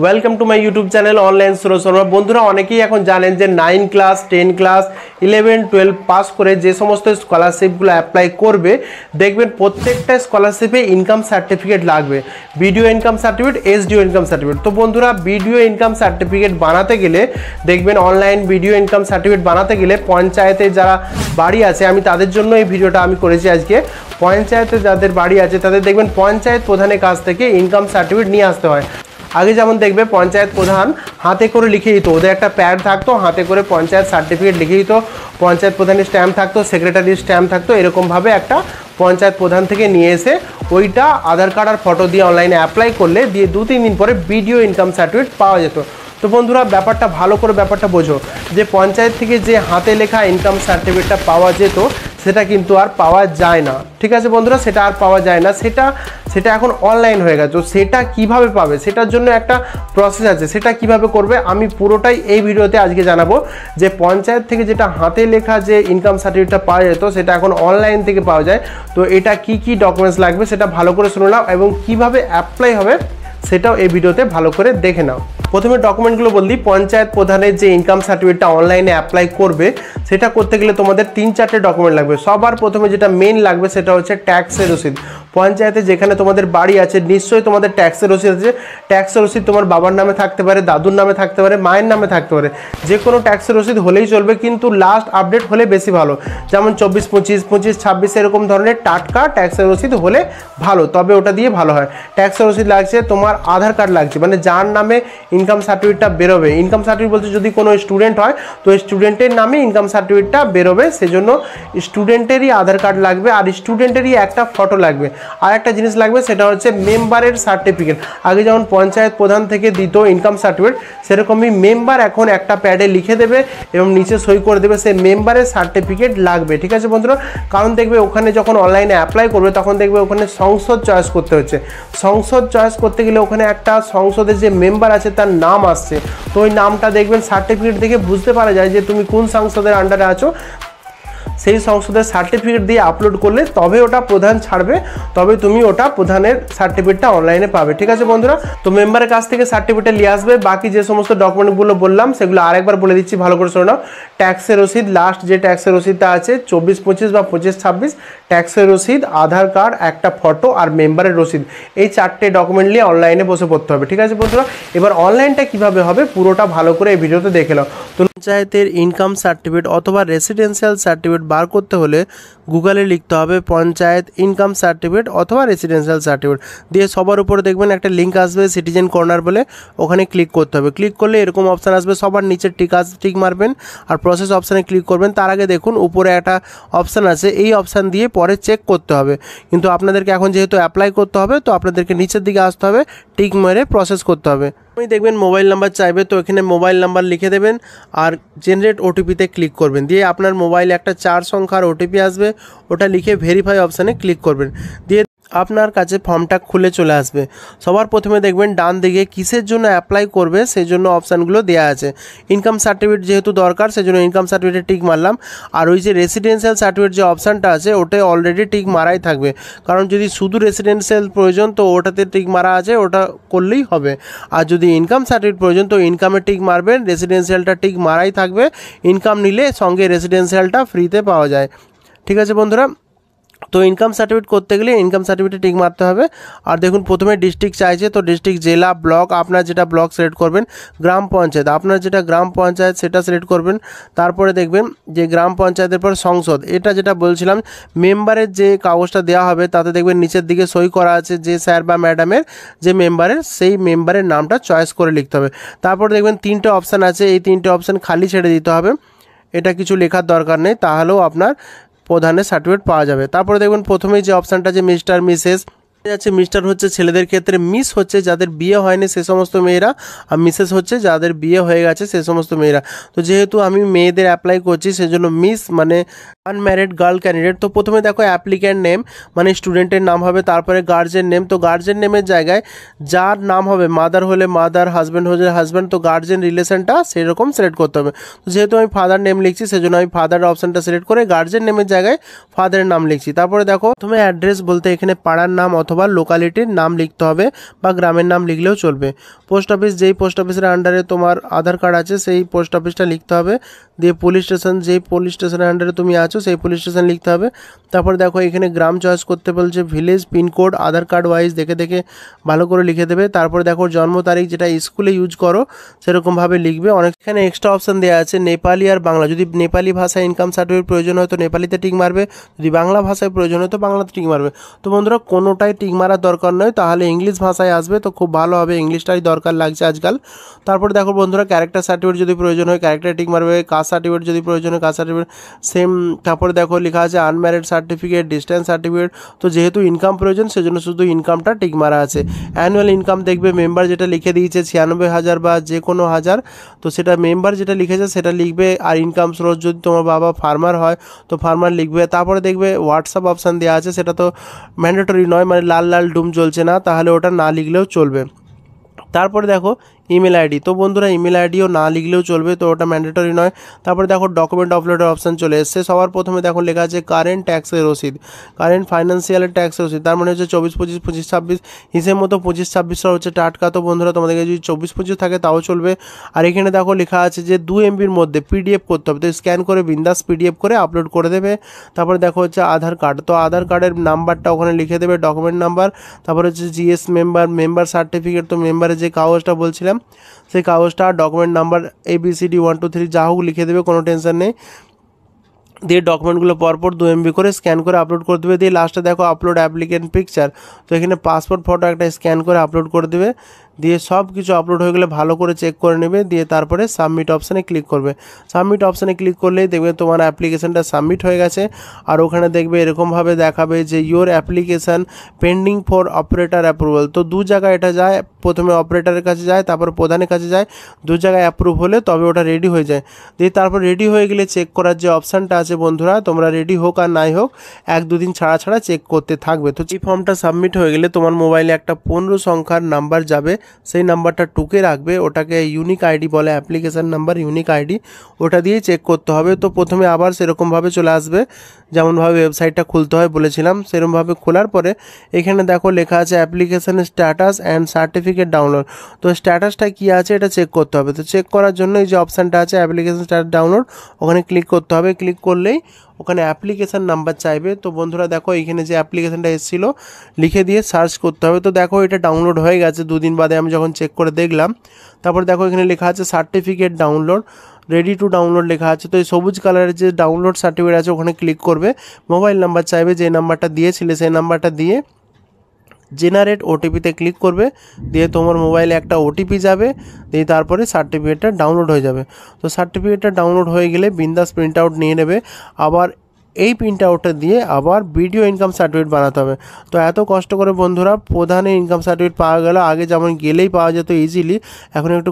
Welcome to my YouTube channel online Suraj Sharma. বন্ধুরা অনেকেই এখন জানেন যে 9 ক্লাস 10 ক্লাস 11 12 পাস করে যে সমস্ত স্কলারশিপগুলো অ্যাপ্লাই করবে দেখবেন প্রত্যেকটা স্কলারশিপে ইনকাম সার্টিফিকেট লাগবে, video income certificate, SDO income certificate. তো বন্ধুরা ভিডিও ইনকাম সার্টিফিকেট বানাতে গেলে দেখবেন অনলাইন ভিডিও ইনকাম সার্টিফিকেট বানাতে গেলে পঞ্চায়েতে যারা বাড়ি আছে, আমি তাদের জন্য এই ভিডিওটা আমি করেছি আজকে। পঞ্চায়েতে যাদের বাড়ি আছে তাদের দেখবেন পঞ্চায়েত প্রধানের কাছ থেকে ইনকাম সার্টিফিকেট নিয়ে আসতে হয়। আগে যেমন দেখবে পঞ্চায়েত প্রধান হাতে করে লিখে দিত, ওদের একটা প্যাড থাকতো, হাতে করে পঞ্চায়েত সার্টিফিকেট লিখে দিত, পঞ্চায়েত প্রধানের স্ট্যাম্প থাকতো, সেক্রেটারির স্ট্যাম্প থাকতো, এরকমভাবে একটা পঞ্চায়েত প্রধান থেকে নিয়ে এসে ওইটা আধার কার্ড আর ফটো দিয়ে অনলাইনে অ্যাপ্লাই করলে দিয়ে 2-3 দিন পরে ভিডিও ইনকাম সার্টিফিকেট পাওয়া যেত। তো বন্ধুরা ব্যাপারটা ভালো করে ব্যাপারটা বোঝো যে পঞ্চায়েত থেকে যে হাতে লেখা ইনকাম সার্টিফিকেটটা পাওয়া যেত সেটা কিন্তু আর পাওয়া যায় না। ঠিক আছে বন্ধুরা, সেটা আর পাওয়া যায় না, সেটা এখন অনলাইন হয়ে গেছে। তো সেটা কিভাবে পাবে সেটার জন্য একটা প্রসেস আছে, সেটা কিভাবে করবে আমি পুরোটাই এই ভিডিওতে আজকে জানাবো। যে পঞ্চায়েত থেকে যেটা হাতে লেখা যে ইনকাম সার্টিফিকেটটা পাওয়া যেত সেটা এখন অনলাইন থেকে পাওয়া যায়। তো এটা কি ডকুমেন্টস লাগবে সেটা ভালো করে শুনে নাও এবং কিভাবে অ্যাপ্লাই হবে সেটাও এই ভিডিওতে ভালো করে দেখে নাও। প্রথমে ডকুমেন্টগুলো বললি, পঞ্চায়েত প্রধানের যে ইনকাম সার্টিফিকেটটা অনলাইনে অ্যাপ্লাই করবে সেটা করতে গেলে তোমাদের 3-4টে ডকুমেন্ট লাগবে। সবার প্রথমে যেটা মেন লাগবে সেটা হচ্ছে ট্যাক্সের রসিদ। পঞ্চায়েতে যেখানে তোমাদের বাড়ি আছে নিশ্চয়ই তোমাদের ট্যাক্সের রসিদ আছে। ট্যাক্সের রসিদ তোমার বাবার নামে থাকতে পারে, দাদুর নামে থাকতে পারে, মায়ের নামে থাকতে পারে, যে কোনো ট্যাক্সের রসিদ হলেই চলবে, কিন্তু লাস্ট আপডেট হলে বেশি ভালো। যেমন 24-25, 25-26 এরকম ধরনের টাটকা ট্যাক্সের রসিদ হলে ভালো, তবে ওটা দিয়ে ভালো হয়। ট্যাক্সের রসিদ লাগছে, তোমার আধার কার্ড লাগছে, মানে যার নামে ইনকাম সার্টিফিকেটটা বেরোবে। ইনকাম সার্টিফিকেট বলতে যদি কোনো স্টুডেন্ট হয় তো স্টুডেন্টের নামে ইনকাম সার্টিফিকেটটা বেরোবে, সেজন্য স্টুডেন্টেরই আধার কার্ড লাগবে আর স্টুডেন্টেরই একটা ফটো লাগবে। আর একটা জিনিস লাগবে সেটা হচ্ছে মেম্বারের সার্টিফিকেট। আগে যেমন পঞ্চায়েত প্রধান থেকে দিত ইনকাম সার্টিফিকেট, সেরকমই মেম্বার এখন একটা প্যাডে লিখে দেবে এবং নিচে সই করে দেবে, সেই মেম্বারের সার্টিফিকেট লাগবে। ঠিক আছে বন্ধুরা, কারণ দেখবে ওখানে যখন অনলাইনে অ্যাপ্লাই করবে তখন দেখবে ওখানে সংসদ চয়েস করতে হচ্ছে। সংসদ চয়েস করতে গেলে ওখানে একটা সংসদের যে মেম্বার আছে তার নাম আসছে, তো ওই নামটা দেখবেন সার্টিফিকেট দেখে বুঝতে পারা যায় যে তুমি কোন সংসদের আন্ডারে আছো। সেই সংসদের সার্টিফিকেট দিয়ে আপলোড করলে তবে ওটা প্রধান ছাড়বে, তবে তুমি ওটা প্রধানের সার্টিফিকেটটা অনলাইনে পাবে। ঠিক আছে বন্ধুরা, তো মেম্বারের কাছ থেকে সার্টিফিকেট নিয়ে আসবে। বাকি যে সমস্ত ডকুমেন্টগুলো বললাম সেগুলো আরেকবার বলে দিচ্ছি, ভালো করে শোনো নাও। ট্যাক্সের রসিদ, লাস্ট যে ট্যাক্সের রসিদটা আছে 24-25 বা 25-26, ট্যাক্সের রসিদ, আধার কার্ড, একটা ফটো আর মেম্বারের রসিদ, এই 4টে ডকুমেন্ট নিয়ে অনলাইনে বসে পড়তে হবে। ঠিক আছে বন্ধুরা, এবার অনলাইনটা কিভাবে হবে পুরোটা ভালো করে এই ভিডিওতে দেখে নাও। তো পঞ্চায়েতের ইনকাম সার্টিফিকেট অথবা রেসিডেন্সিয়াল সার্টিফিকেট বার করতে হলে গুগলে লিখতে হবে পঞ্চায়েত ইনকাম সার্টিফিকেট অথবা রেসিডেন্সিয়াল সার্টিফিকেট, দিয়ে সবার উপরে দেখবেন একটা লিঙ্ক আসবে সিটিজেন কর্নার বলে, ওখানে ক্লিক করতে হবে। ক্লিক করলে এরকম অপশান আসবে, সবার নিচে টিক মারবেন আর প্রসেস অপশানে ক্লিক করবেন। তার আগে দেখুন উপরে একটা অপশান আছে, এই অপশান দিয়ে পরে চেক করতে হবে, কিন্তু আপনাদেরকে এখন যেহেতু অ্যাপ্লাই করতে হবে তো আপনাদেরকে নিচের দিকে আসতে হবে, টিক মেরে প্রসেস করতে হবে। আপনি দেখবেন মোবাইল নাম্বার চাইবে, তো এখানে মোবাইল নাম্বার লিখে দেবেন আর জেনারেট ওটিপিতে ক্লিক করবেন, দিয়ে আপনার মোবাইলে একটা 4 সংখ্যার ওটিপি আসবে, ওটা লিখে ভেরিফাই অপশানে ক্লিক করবেন, দিয়ে আপনার কাছে ফর্মটা খুলে চলে আসবে। সবার প্রথমে দেখবেন ডান দিকে কিসের জন্য অ্যাপ্লাই করবে সেই জন্য অপশানগুলো দেওয়া আছে। ইনকাম সার্টিফিকেট যেহেতু দরকার সেজন্য ইনকাম সার্টিফিকেটে টিক মারলাম, আর ওই যে রেসিডেন্সিয়াল সার্টিফিকেট যে অপশানটা আছে ওটাই অলরেডি টিক মারাই থাকবে, কারণ যদি শুধু রেসিডেন্সিয়াল প্রয়োজন তো ওটাতে টিক মারা আছে, ওটা করলেই হবে। আর যদি ইনকাম সার্টিফিকেট প্রয়োজন তো ইনকামে টিক মারবেন, রেসিডেন্সিয়ালটা টিক মারাই থাকবে। ইনকাম নিলে সঙ্গে রেসিডেন্সিয়ালটা ফ্রিতে পাওয়া যায়। ঠিক আছে বন্ধুরা, তো ইনকাম সার্টিফিকেট করতে গেলে ইনকাম সার্টিফিকেটে টিক মারতে হবে। আর দেখুন প্রথমে ডিস্ট্রিক্ট চাইছে, তো ডিস্ট্রিক্ট, জেলা, ব্লক, আপনার যেটা ব্লক সিলেক্ট করবেন, গ্রাম পঞ্চায়েত, আপনার যেটা গ্রাম পঞ্চায়েত সেটা সিলেক্ট করবেন। তারপরে দেখবেন যে গ্রাম পঞ্চায়েতের পর সংসদ, এটা যেটা বলছিলাম মেম্বারের যে কাগজটা দেওয়া হবে তাতে দেখবেন নিচের দিকে সই করা আছে যে স্যার বা ম্যাডামের যে মেম্বারের, সেই মেম্বারের নামটা চয়েস করে লিখতে হবে। তারপর দেখবেন 3টে অপশান আছে, এই 3টে অপশান খালি ছেড়ে দিতে হবে, এটা কিছু লেখার দরকার নেই, তাহলেও আপনার প্রধানের সার্টিফিকেট পাওয়া যাবে। তারপরে দেখবেন প্রথমেই যে অপশানটা যে মিস্টার মিসেস যাচ্ছে, মিস্টার হচ্ছে ছেলেদের ক্ষেত্রে, মিস হচ্ছে যাদের বিয়ে হয়নি সে সমস্ত মেয়েরা, আর মিসেস হচ্ছে যাদের বিয়ে হয়ে গেছে সে সমস্ত মেয়েরা। তো যেহেতু আমি মেয়েদের অ্যাপ্লাই করছি সেজন্য মিস মানে আনম্যারিড গার্ল ক্যান্ডিডেট। তো প্রথমে দেখো অ্যাপ্লিক্যান্ট নেম মানে স্টুডেন্টের নাম হবে, তারপরে গার্জেন নেম, তো গার্জেন নেমের জায়গায় যার নাম হবে, মাদার হলে মাদার, হাজব্যান্ড হলে হাজব্যান্ড, তো গার্জেন রিলেশনটা সেরকম সিলেক্ট করতে হবে। তো যেহেতু আমি ফাদার নেম লিখছি সেজন্য আমি ফাদার অপশানটা সিলেক্ট করে গার্জেন নেমের জায়গায় ফাদারের নাম লিখছি। তারপরে দেখো প্রথমে অ্যাড্রেস বলতে এখানে পাড়ার নাম অথবা অথবা লোকালিটির নাম লিখতে হবে বা গ্রামের নাম লিখলেও চলবে। পোস্ট অফিস, যেই পোস্ট অফিসের আন্ডারে তোমার আধার কার্ড আছে সেই পোস্ট অফিসটা লিখতে হবে। দিয়ে পুলিশ স্টেশন, যেই পুলিশ স্টেশনের আন্ডারে তুমি আছো সেই পুলিশ স্টেশন লিখতে হবে। তারপর দেখো এখানে গ্রাম চয়েস করতে বলছে, ভিলেজ, পিনকোড আধার কার্ড ওয়াইজ দেখে দেখে ভালো করে লিখে দেবে। তারপর দেখো জন্ম তারিখ যেটা স্কুলে ইউজ করো সেরকমভাবে লিখবে। অনেকখানে এক্সট্রা অপশান দেওয়া আছে নেপালি আর বাংলা। যদি নেপালি ভাষায় ইনকাম সার্টিফিকেট প্রয়োজন হয় তো নেপালিতে টিক মারবে, যদি বাংলা ভাষায় প্রয়োজন হয় তো বাংলাতে টিক মারবে। তো বন্ধুরা কোনোটাই টিক মারার দরকার নয়, তাহলে ইংলিশ ভাষায় আসবে তো খুব ভালো হবে, ইংলিশটাই দরকার লাগছে আজকাল। তারপর দেখো বন্ধুরা ক্যারেক্টার সার্টিফিকেট যদি প্রয়োজন হয় ক্যারেক্টার টিক মারবে, কাস্ট সার্টিফিকেট যদি প্রয়োজন হয় কাস্ট সার্টিফিকেট সেম। তারপরে দেখো লেখা আছে আনম্যারিড সার্টিফিকেট, ডিস্টেন্স সার্টিফিকেট। তো যেহেতু ইনকাম প্রয়োজন সেজন্য শুধু ইনকামটা টিক মারা আছে। অ্যানুয়াল ইনকাম দেখবে মেম্বার যেটা লিখে দিয়েছে 96,000 বা যে কোনো 1000, তো সেটা মেম্বার যেটা লিখেছে সেটা লিখবে। আর ইনকাম সোর্স যদি তোমার বাবা ফার্মার হয় তো ফার্মার লিখবে। তারপরে দেখবে হোয়াটসঅ্যাপ অপশান দেওয়া আছে, সেটা তো ম্যান্ডেটরি নয়, মানে লাল লাল ডুম জ্বলছে না, তাহলে ওটা না লিখলেও চলবে। তারপরে দেখো ইমেল আইডি, তো বন্ধুরা ইমেল আইডিও না লিখলেও চলবে, তো ওটা ম্যান্ডেটরি নয়। তারপরে দেখো ডকুমেন্ট আপলোডের অপশান চলে এসছে। সবার প্রথমে দেখো লেখা আছে কারেন্ট ট্যাক্সের রসিদ, কারেন্ট ফাইন্যান্সিয়ালের ট্যাক্সের রসিদ, তার মানে হচ্ছে 24-25, 25-26 হিসেব মতো 25-26টা হচ্ছে টাটকা। তো বন্ধুরা তোমাদেরকে যদি 24-25 থাকে তাও চলবে। আর এখানে দেখো লেখা আছে যে 2 MBর মধ্যে পিডিএফ করতে হবে, তো স্ক্যান করে বিন্দাস পিডিএফ করে আপলোড করে দেবে। তারপরে দেখো হচ্ছে আধার কার্ড, তো আধার কার্ডের নাম্বারটা ওখানে লিখে দেবে, ডকুমেন্ট নাম্বার। তারপরে হচ্ছে জিএস মেম্বার, মেম্বার সার্টিফিকেট, তো মেম্বারের যে কাগজটা বলছিলাম সেই কাগজটা, ডকুমেন্ট নাম্বার ABCD 1 2 3 যা হোক লিখে দেবে, কোনো টেনশন নেই। দিয়ে ডকুমেন্টগুলো পরপর 2 MB করে স্ক্যান করে আপলোড করে দেবে। দিয়ে লাস্টে দেখো আপলোড অ্যাপ্লিকেন্ট পিকচার, তো এখানে পাসপোর্ট ফটো একটা স্ক্যান করে আপলোড করে দেবে। দিয়ে সব কিছু আপলোড হয়ে গেলে ভালো করে চেক করে নেবে, দিয়ে তারপরে সাবমিট অপশানে ক্লিক করবে। সাবমিট অপশানে ক্লিক করলেই দেখবে তোমার অ্যাপ্লিকেশানটা সাবমিট হয়ে গেছে। আর ওখানে দেখবে এরকমভাবে দেখাবে যে your application pending for operator approval. তো দু জায়গায় এটা যায়, প্রথমে অপারেটরের কাছে যায় তারপর প্রধানের কাছে যায়, দু জায়গায় অ্যাপ্রুভ হলে তবে ওটা রেডি হয়ে যায়। দিয়ে তারপর রেডি হয়ে গেলে চেক করার যে অপশানটা আছে বন্ধুরা, তোমরা রেডি হোক আর নাই হোক 1-2 দিন ছাড়া ছাড়া চেক করতে থাকবে। তো এই ফর্মটা সাবমিট হয়ে গেলে তোমার মোবাইলে একটা 15 সংখ্যার নাম্বার যাবে, সেই নাম্বারটা টুকে রাখবে, ওটাকে ইউনিক আইডি বলে, অ্যাপ্লিকেশান নাম্বার ইউনিক আইডি, ওটা দিয়ে চেক করতে হবে। তো প্রথমে আবার সেরকমভাবে চলে আসবে, যেমনভাবে ওয়েবসাইটটা খুলতে হয় বলেছিলাম সেরকমভাবে খোলার পরে এখানে দেখো লেখা আছে application status and certificate download. তো স্ট্যাটাসটা কী আছে এটা চেক করতে হবে। তো চেক করার জন্য এই যে অপশানটা আছে অ্যাপ্লিকেশান স্ট্যাটাস ডাউনলোড, ওখানে ক্লিক করতে হবে। ক্লিক করলেই ওখানে অ্যাপ্লিকেশান নাম্বার চাইবে। তো বন্ধুরা দেখো এইখানে যে অ্যাপ্লিকেশানটা এসেছিলো লিখে দিয়ে সার্চ করতে হবে। তো দেখো এটা ডাউনলোড হয়ে গেছে 2 দিন বাদে আমি যখন চেক করে দেখলাম। তারপর দেখো এখানে লেখা আছে certificate download, ready to download লেখা আছে। তো এই সবুজ কালারের যে ডাউনলোড সার্টিফিকেট আছে ওখানে ক্লিক করবে। মোবাইল নাম্বার চাইবে, যে নাম্বারটা দিয়েছিলে সেই নাম্বারটা দিয়ে জেনারেট ওটিপিতে ক্লিক করবে। দিয়ে তোমার মোবাইলে একটা ওটিপি যাবে, দিয়ে তারপরে সার্টিফিকেটটা ডাউনলোড হয়ে যাবে। তো সার্টিফিকেটটা ডাউনলোড হয়ে গেলে বিন্দাস প্রিন্ট আউট নিয়ে নেবে। আবার এই প্রিন্ট আউটটা দিয়ে আবার ভিডিও ইনকাম সার্টিফিকেট বানাতে হবে। তো এত কষ্ট করে বন্ধুরা প্রধানের ইনকাম সার্টিফিকেট পাওয়া গেল, আগে যেমন গেলেই পাওয়া যেত ইজিলি, এখন একটু